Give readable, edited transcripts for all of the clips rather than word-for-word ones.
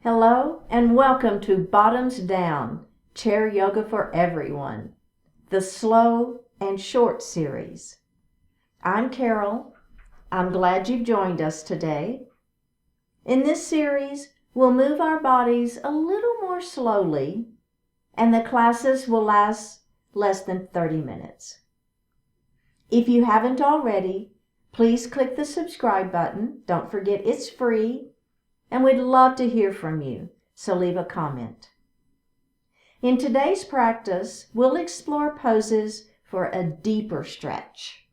Hello and welcome to Bottoms Down, Chair Yoga for Everyone, the slow and short series. I'm Carol. I'm glad you've joined us today. In this series, we'll move our bodies a little more slowly, and the classes will last less than 30 minutes. If you haven't already, please click the subscribe button. Don't forget it's free. And we'd love to hear from you, so leave a comment. In today's practice, we'll explore poses for a deeper stretch.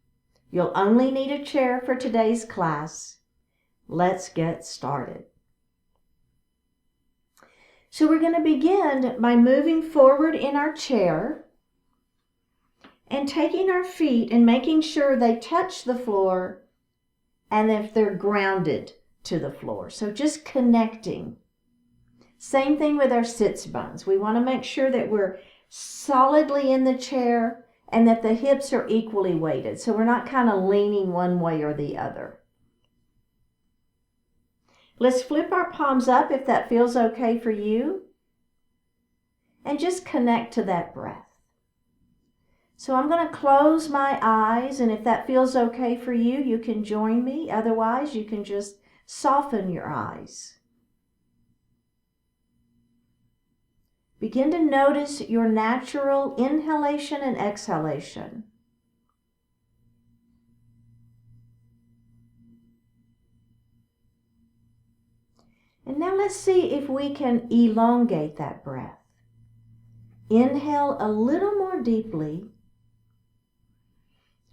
You'll only need a chair for today's class. Let's get started. So we're going to begin by moving forward in our chair and taking our feet and making sure they touch the floor and if they're grounded to the floor. So just connecting. Same thing with our sits bones. We want to make sure that we're solidly in the chair and that the hips are equally weighted. So we're not kind of leaning one way or the other. Let's flip our palms up if that feels okay for you. And just connect to that breath. So I'm going to close my eyes, and if that feels okay for you, you can join me. Otherwise, you can just soften your eyes. Begin to notice your natural inhalation and exhalation. And now let's see if we can elongate that breath. Inhale a little more deeply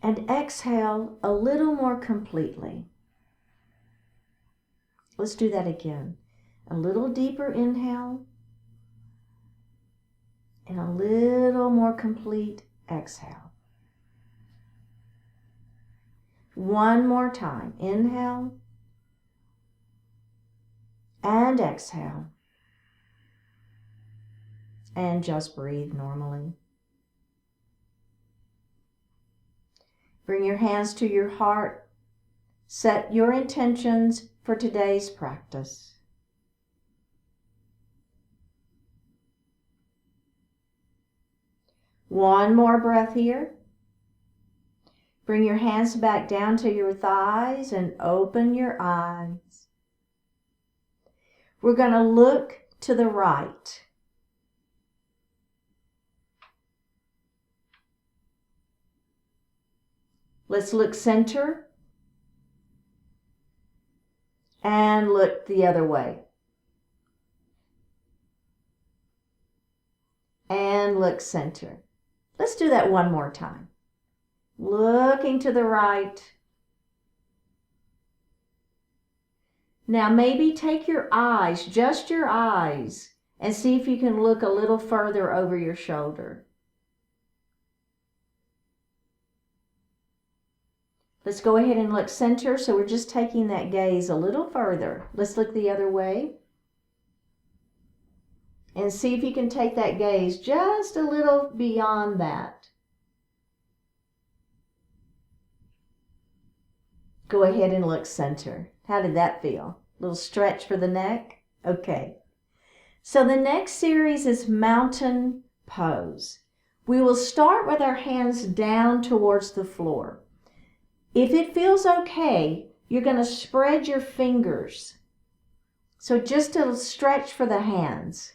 and exhale a little more completely. Let's do that again. A little deeper inhale and a little more complete exhale. One more time. Inhale and exhale. And just breathe normally. Bring your hands to your heart. Set your intentions for today's practice. One more breath here. Bring your hands back down to your thighs and open your eyes. We're going to look to the right. Let's look center. And look the other way. And look center. Let's do that one more time. Looking to the right. Now maybe take your eyes, just your eyes, and see if you can look a little further over your shoulder. Let's go ahead and look center. So we're just taking that gaze a little further. Let's look the other way. And see if you can take that gaze just a little beyond that. Go ahead and look center. How did that feel? A little stretch for the neck? Okay. So the next series is mountain pose. We will start with our hands down towards the floor. If it feels okay, you're going to spread your fingers. So just a stretch for the hands.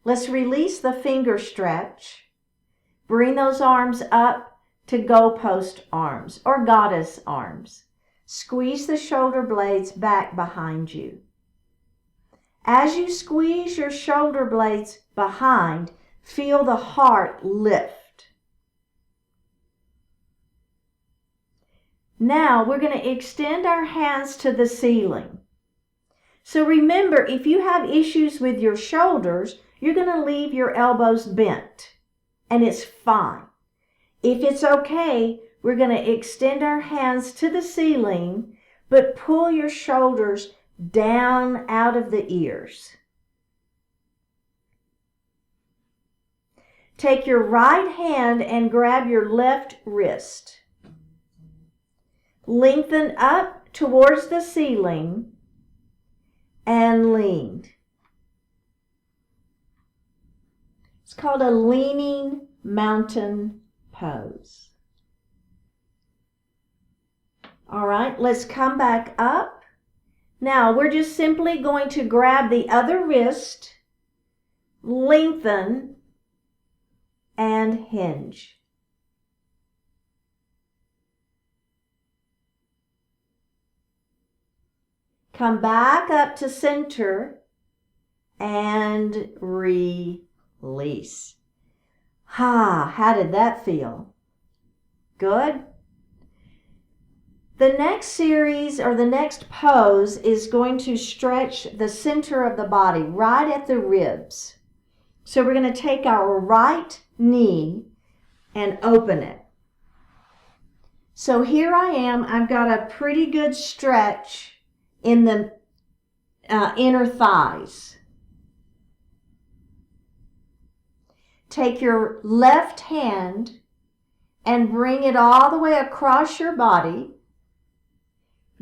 Let's release the finger stretch. Bring those arms up to goalpost arms or goddess arms. Squeeze the shoulder blades back behind you. As you squeeze your shoulder blades behind, feel the heart lift. Now we're going to extend our hands to the ceiling. So remember, if you have issues with your shoulders, you're going to leave your elbows bent, and it's fine. If it's okay, we're going to extend our hands to the ceiling, but pull your shoulders down out of the ears. Take your right hand and grab your left wrist. Lengthen up towards the ceiling and leaned. It's called a leaning mountain pose. All right, let's come back up. Now we're just simply going to grab the other wrist, lengthen, and hinge. Come back up to center and release. How did that feel? Good? The next series or the next pose is going to stretch the center of the body right at the ribs. So we're going to take our right knee and open it. So here I am. I've got a pretty good stretch in the inner thighs. Take your left hand and bring it all the way across your body.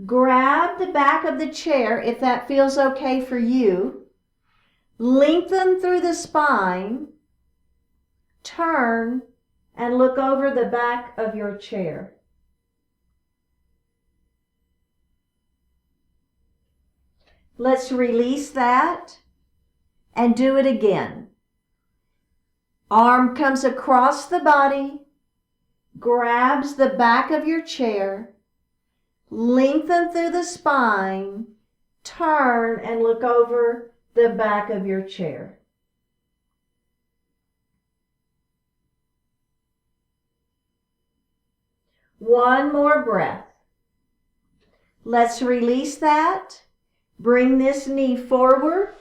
Grab the back of the chair if that feels okay for you. Lengthen through the spine. Turn and look over the back of your chair. Let's release that and do it again. Arm comes across the body, grabs the back of your chair, lengthen through the spine, turn and look over the back of your chair. One more breath. Let's release that. Bring this knee forward.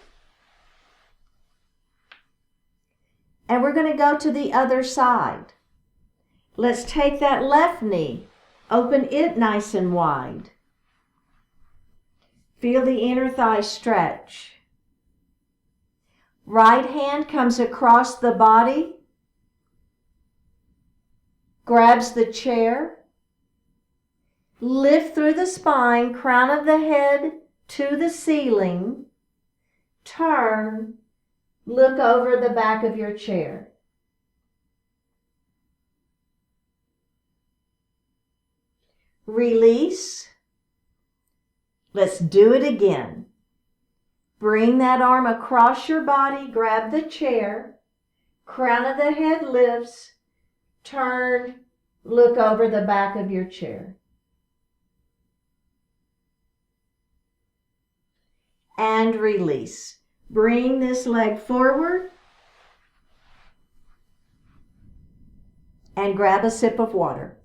And we're going to go to the other side. Let's take that left knee. Open it nice and wide. Feel the inner thigh stretch. Right hand comes across the body. Grabs the chair. Lift through the spine, crown of the head to the ceiling. Turn. Look over the back of your chair. Release. Let's do it again. Bring that arm across your body, grab the chair, crown of the head lifts, turn, look over the back of your chair. And release. Bring this leg forward and grab a sip of water.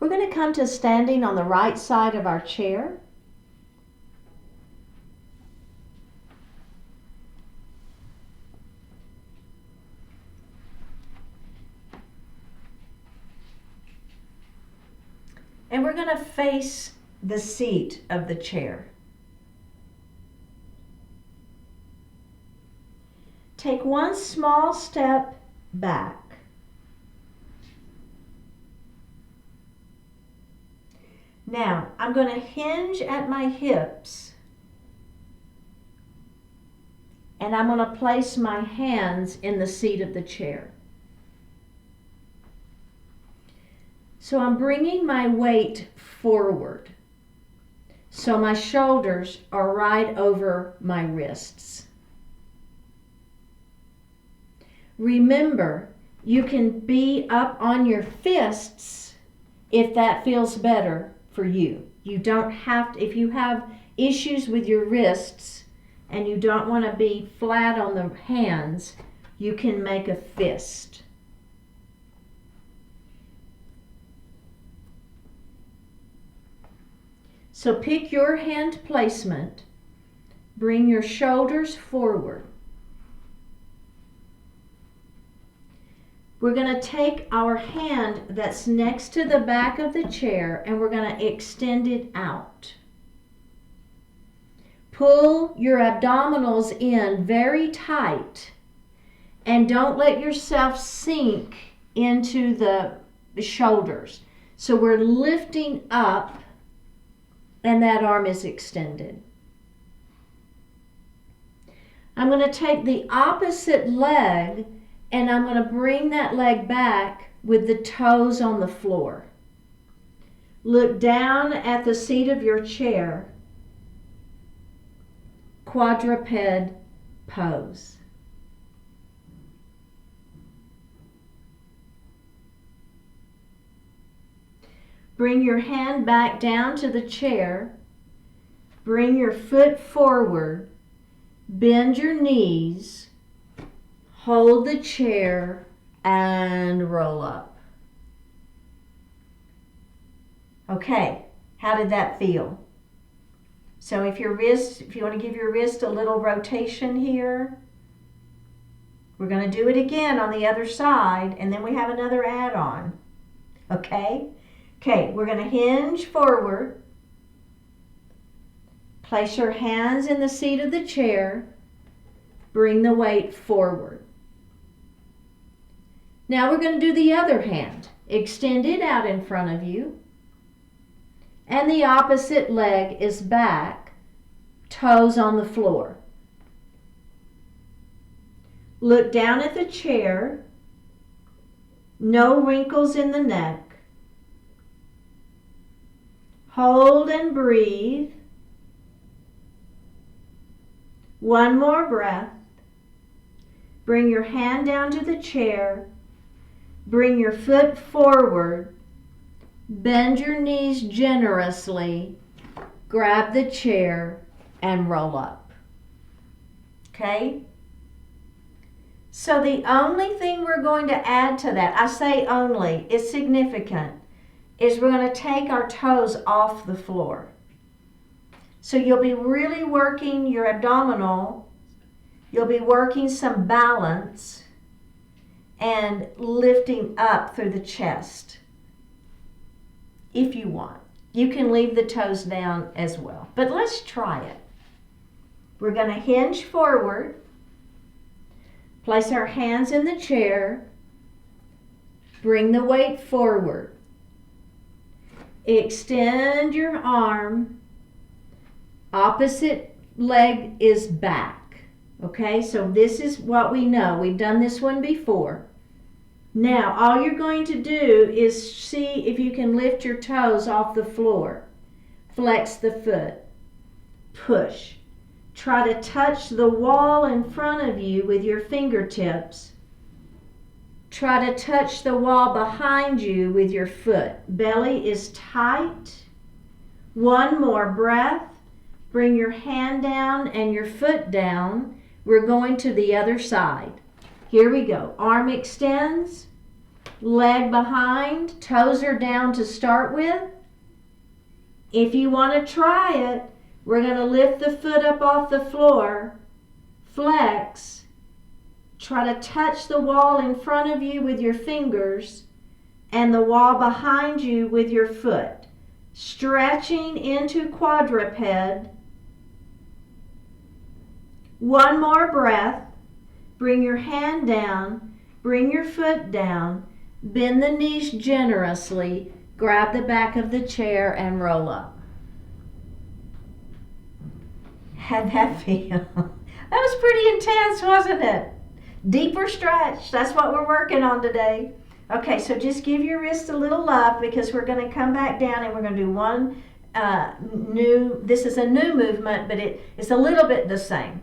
We're going to come to standing on the right side of our chair. And we're going to face the seat of the chair. Take one small step back. Now, I'm going to hinge at my hips, and I'm going to place my hands in the seat of the chair. So I'm bringing my weight forward, so my shoulders are right over my wrists. Remember, you can be up on your fists if that feels better for you. You don't have to, if you have issues with your wrists and you don't want to be flat on the hands, you can make a fist. So pick your hand placement, bring your shoulders forward. We're going to take our hand that's next to the back of the chair and we're going to extend it out. Pull your abdominals in very tight And don't let yourself sink into the shoulders. So we're lifting up and that arm is extended. I'm going to take the opposite leg and I'm going to bring that leg back with the toes on the floor. Look down at the seat of your chair. Quadruped pose. Bring your hand back down to the chair. Bring your foot forward. Bend your knees. Hold the chair and roll up. Okay, how did that feel? So if you want to give your wrist a little rotation here, we're going to do it again on the other side, and then we have another add-on. Okay? Okay, we're going to hinge forward. Place your hands in the seat of the chair. Bring the weight forward. Now we're going to do the other hand. Extend it out in front of you. And the opposite leg is back, toes on the floor. Look down at the chair. No wrinkles in the neck. Hold and breathe. One more breath. Bring your hand down to the chair. Bring your foot forward. Bend your knees generously. Grab the chair and roll up. Okay? So the only thing we're going to add to that, I say only, it's significant, is we're going to take our toes off the floor. So you'll be really working your abdominal, you'll be working some balance and lifting up through the chest. If you want. You can leave the toes down as well. But let's try it. We're going to hinge forward. Place our hands in the chair. Bring the weight forward. Extend your arm. Opposite leg is back. Okay, so this is what we know. We've done this one before. Now, all you're going to do is see if you can lift your toes off the floor. Flex the foot. Push. Try to touch the wall in front of you with your fingertips. Try to touch the wall behind you with your foot. Belly is tight. One more breath. Bring your hand down and your foot down. We're going to the other side. Here we go. Arm extends, leg behind, toes are down to start with. If you want to try it, we're going to lift the foot up off the floor, flex, try to touch the wall in front of you with your fingers and the wall behind you with your foot. Stretching into quadruped. One more breath. Bring your hand down, bring your foot down, bend the knees generously, grab the back of the chair and roll up. How'd that feel? That was pretty intense, wasn't it? Deeper stretch, that's what we're working on today. Okay, so just give your wrist a little love because we're going to come back down and we're going to do one this is a new movement, but it's a little bit the same.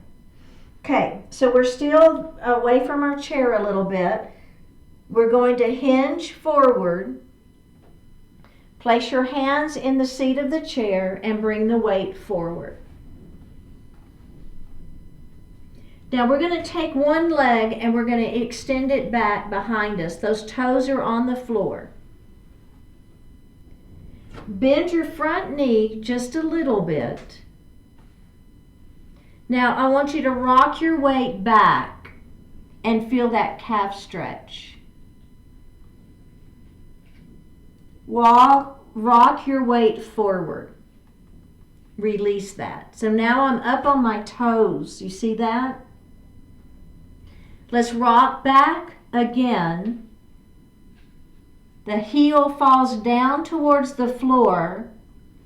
Okay, so we're still away from our chair a little bit. We're going to hinge forward. Place your hands in the seat of the chair and bring the weight forward. Now we're going to take one leg and we're going to extend it back behind us. Those toes are on the floor. Bend your front knee just a little bit. Now I want you to rock your weight back and feel that calf stretch. Rock your weight forward. Release that. So now I'm up on my toes. You see that? Let's rock back again. The heel falls down towards the floor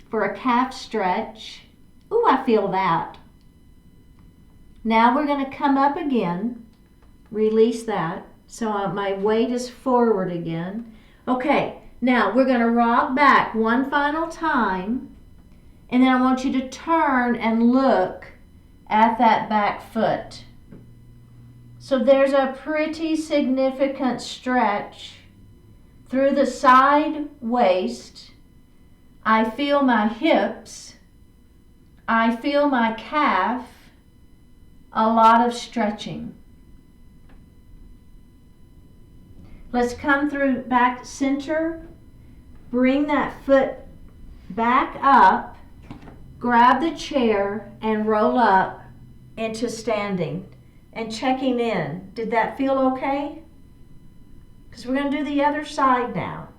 for a calf stretch. Ooh, I feel that. Now we're going to come up again. Release that. So my weight is forward again. Okay, now we're going to rock back one final time. And then I want you to turn and look at that back foot. So there's a pretty significant stretch through the side waist. I feel my hips. I feel my calf. A lot of stretching. Let's come through back center. Bring that foot back up. Grab the chair and roll up into standing and checking in. Did that feel okay? Because we're going to do the other side now.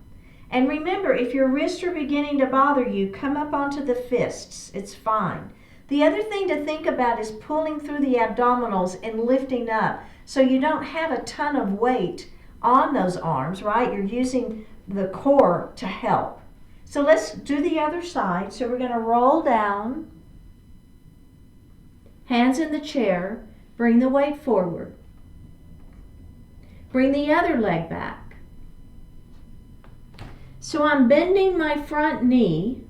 And remember, if your wrists are beginning to bother you, come up onto the fists. It's fine. The other thing to think about is pulling through the abdominals and lifting up so you don't have a ton of weight on those arms, right? You're using the core to help. So let's do the other side. So we're going to roll down, hands in the chair, bring the weight forward. Bring the other leg back. So I'm bending my front knee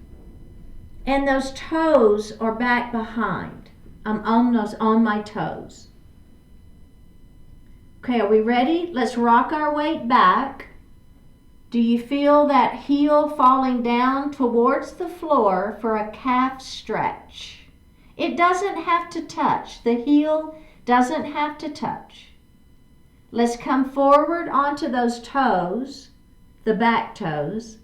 and those toes are back behind. I'm on my toes. Okay, are we ready? Let's rock our weight back. Do you feel that heel falling down towards the floor for a calf stretch? It doesn't have to touch. The heel doesn't have to touch. Let's come forward onto those toes, the back toes,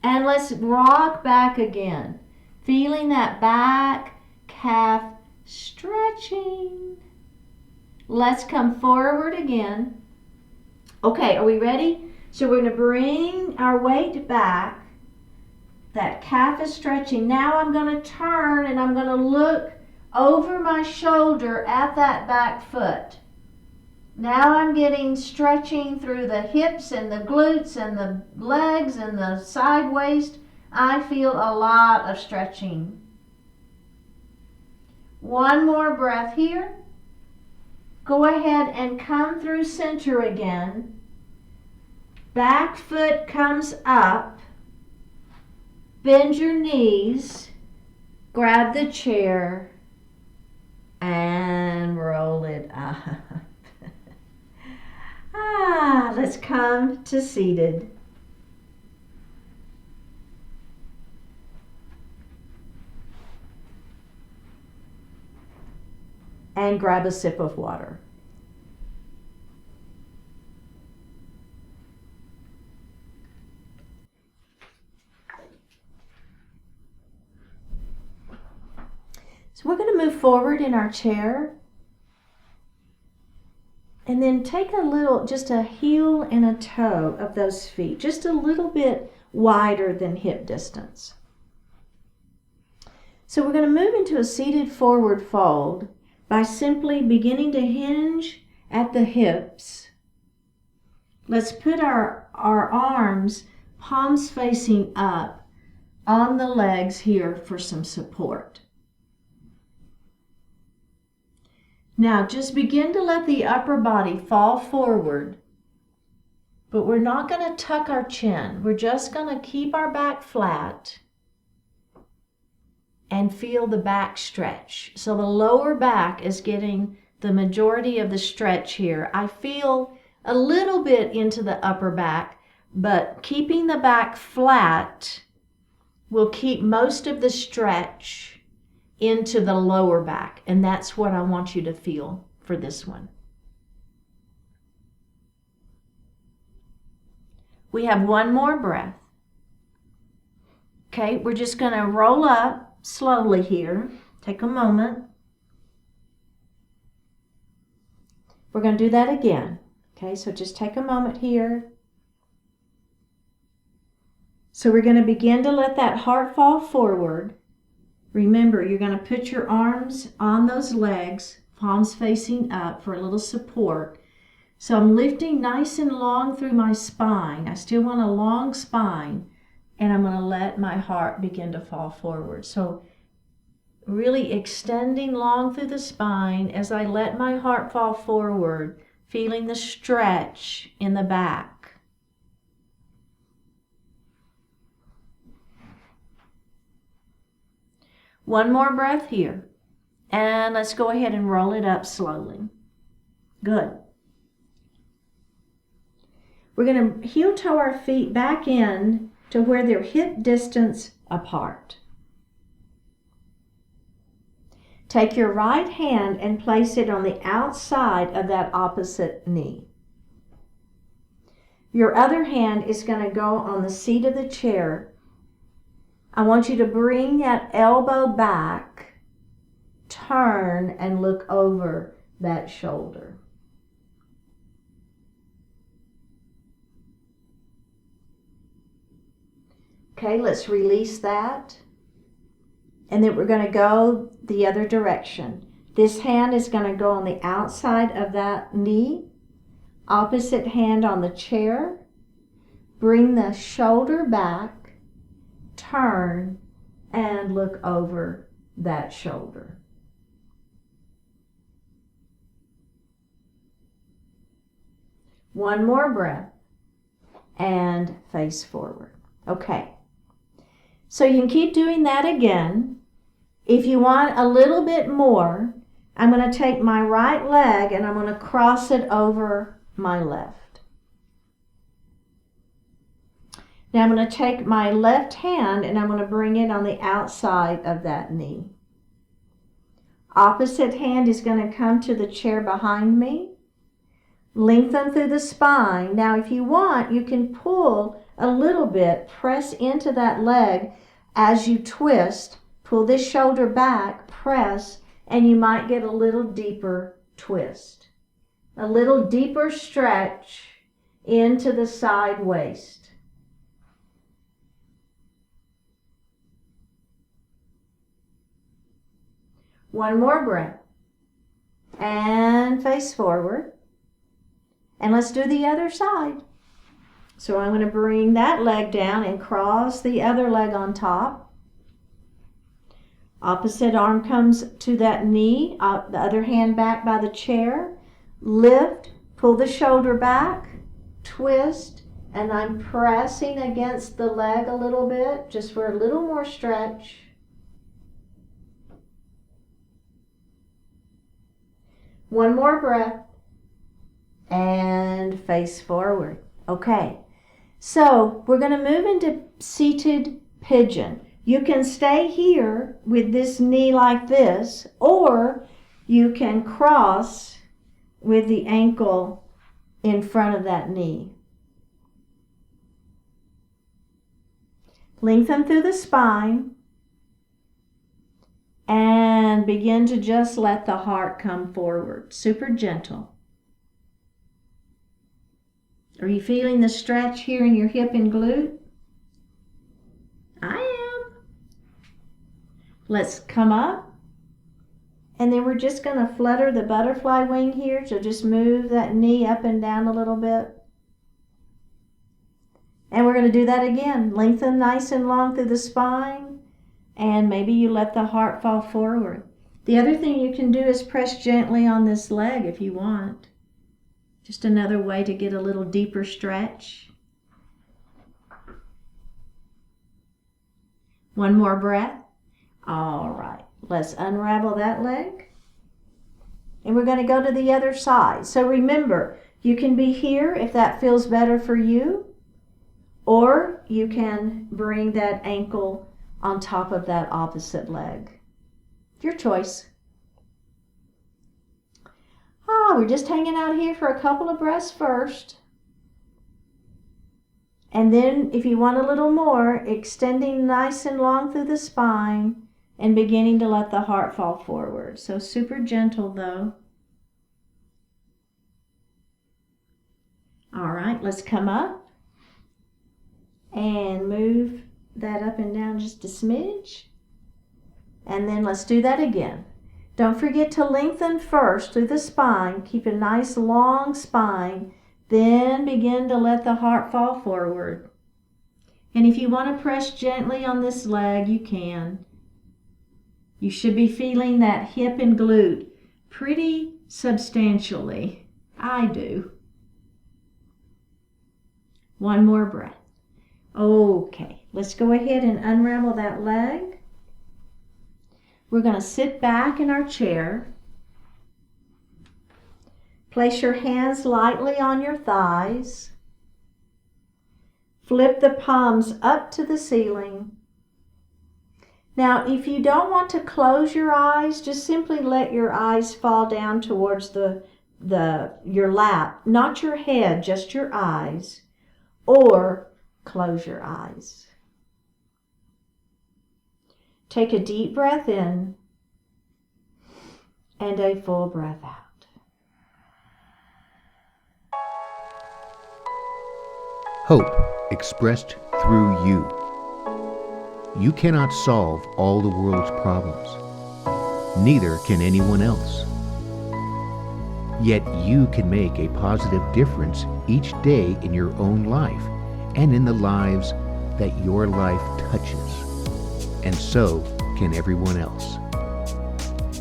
and let's rock back again, feeling that back calf stretching. Let's come forward again. Okay, are we ready? So we're going to bring our weight back. That calf is stretching. Now I'm going to turn and I'm going to look over my shoulder at that back foot. Now I'm getting stretching through the hips and the glutes and the legs and the side waist. I feel a lot of stretching. One more breath here. Go ahead and come through center again. Back foot comes up. Bend your knees. Grab the chair and roll it up. Let's come to seated. And grab a sip of water. So we're going to move forward in our chair. And then take just a heel and a toe of those feet, just a little bit wider than hip distance. So we're going to move into a seated forward fold by simply beginning to hinge at the hips. Let's put our arms, palms facing up, on the legs here for some support. Now just begin to let the upper body fall forward, but we're not going to tuck our chin. We're just going to keep our back flat and feel the back stretch. So the lower back is getting the majority of the stretch here. I feel a little bit into the upper back, but keeping the back flat will keep most of the stretch into the lower back, and that's what I want you to feel for this one. We have one more breath. Okay, we're just going to roll up slowly here. Take a moment. We're going to do that again. Okay, so just take a moment here. So we're going to begin to let that heart fall forward. Remember, you're going to put your arms on those legs palms facing up for a little support. So I'm lifting nice and long through my spine. I still want a long spine, and I'm going to let my heart begin to fall forward. So really extending long through the spine as I let my heart fall forward, feeling the stretch in the back. One more breath here. And let's go ahead and roll it up slowly. Good. We're going to heel toe our feet back in to where they're hip distance apart. Take your right hand and place it on the outside of that opposite knee. Your other hand is going to go on the seat of the chair. I want you to bring that elbow back, turn, and look over that shoulder. Okay, let's release that. And then we're going to go the other direction. This hand is going to go on the outside of that knee. Opposite hand on the chair. Bring the shoulder back. Turn and look over that shoulder. One more breath and face forward. Okay. So you can keep doing that again. If you want a little bit more, I'm going to take my right leg and I'm going to cross it over my left. Now I'm going to take my left hand and I'm going to bring it on the outside of that knee. Opposite hand is going to come to the chair behind me. Lengthen through the spine. Now if you want, you can pull a little bit, press into that leg as you twist. Pull this shoulder back, press, and you might get a little deeper twist. A little deeper stretch into the side waist. One more breath. And face forward. And let's do the other side. So I'm going to bring that leg down and cross the other leg on top. Opposite arm comes to that knee, the other hand back by the chair. Lift, pull the shoulder back, twist, and I'm pressing against the leg a little bit, just for a little more stretch. One more breath, and face forward. Okay, so we're going to move into seated pigeon. You can stay here with this knee like this, or you can cross with the ankle in front of that knee. Lengthen through the spine and begin to just let the heart come forward. Super gentle. Are you feeling the stretch here in your hip and glute? I am. Let's come up. And then we're just going to flutter the butterfly wing here. So just move that knee up and down a little bit. And we're going to do that again. Lengthen nice and long through the spine. And maybe you let the heart fall forward. The other thing you can do is press gently on this leg if you want. Just another way to get a little deeper stretch. One more breath. All right, let's unravel that leg. And we're going to go to the other side. So remember, you can be here if that feels better for you, or you can bring that ankle on top of that opposite leg. Your choice. We're just hanging out here for a couple of breaths first. And then if you want a little more, extending nice and long through the spine and beginning to let the heart fall forward. So super gentle though. All right, let's come up and move that up and down just a smidge. And then let's do that again. Don't forget to lengthen first through the spine. Keep a nice long spine. Then begin to let the heart fall forward. And if you want to press gently on this leg, you can. You should be feeling that hip and glute pretty substantially. I do. One more breath. Okay, let's go ahead and unravel that leg. We're going to sit back in our chair. Place your hands lightly on your thighs. Flip the palms up to the ceiling. Now, if you don't want to close your eyes, just simply let your eyes fall down towards your lap, not your head, just your eyes, or close your eyes. Take a deep breath in and a full breath out. Hope expressed through you. You cannot solve all the world's problems. Neither can anyone else. Yet you can make a positive difference each day in your own life and in the lives that your life touches. And so can everyone else.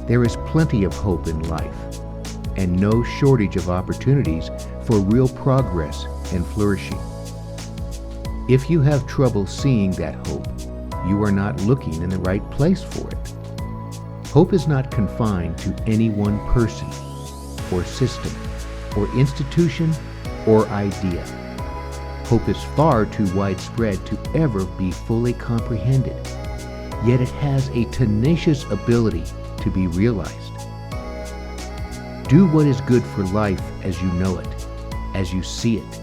There is plenty of hope in life, and no shortage of opportunities for real progress and flourishing. If you have trouble seeing that hope, you are not looking in the right place for it. Hope is not confined to any one person, or system, or institution, or idea. Hope is far too widespread to ever be fully comprehended. Yet it has a tenacious ability to be realized. Do what is good for life as you know it, as you see it,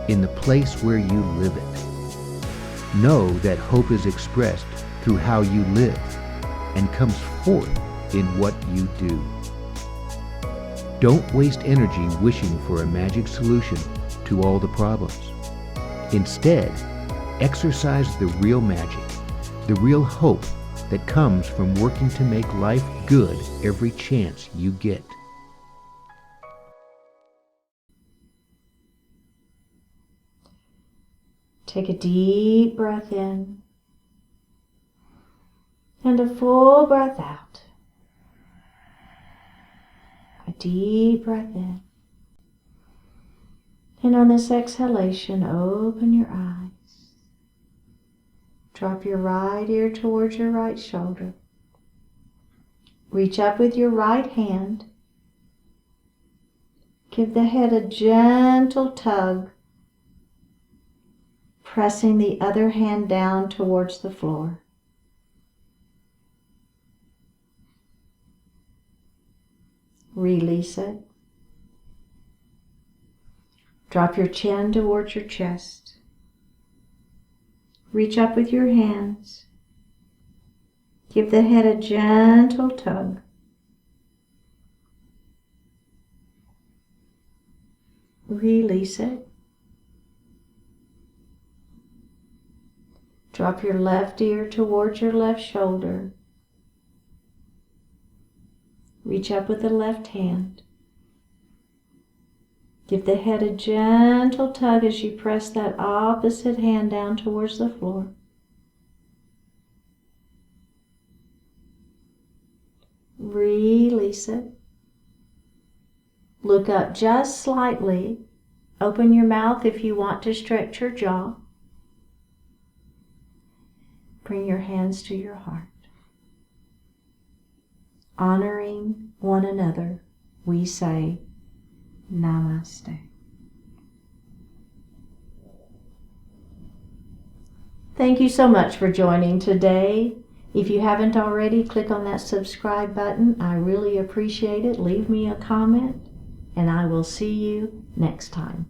in the place where you live it. Know that hope is expressed through how you live and comes forth in what you do. Don't waste energy wishing for a magic solution to all the problems. Instead, exercise the real magic, the real hope that comes from working to make life good every chance you get. Take a deep breath in and a full breath out. A deep breath in. And on this exhalation, open your eyes. Drop your right ear towards your right shoulder. Reach up with your right hand. Give the head a gentle tug, pressing the other hand down towards the floor. Release it. Drop your chin towards your chest. Reach up with your hands. Give the head a gentle tug. Release it. Drop your left ear towards your left shoulder. Reach up with the left hand. Give the head a gentle tug as you press that opposite hand down towards the floor. Release it. Look up just slightly. Open your mouth if you want to stretch your jaw. Bring your hands to your heart. Honoring one another, we say, Namaste. Thank you so much for joining today. If you haven't already, click on that subscribe button. I really appreciate it. Leave me a comment, and I will see you next time.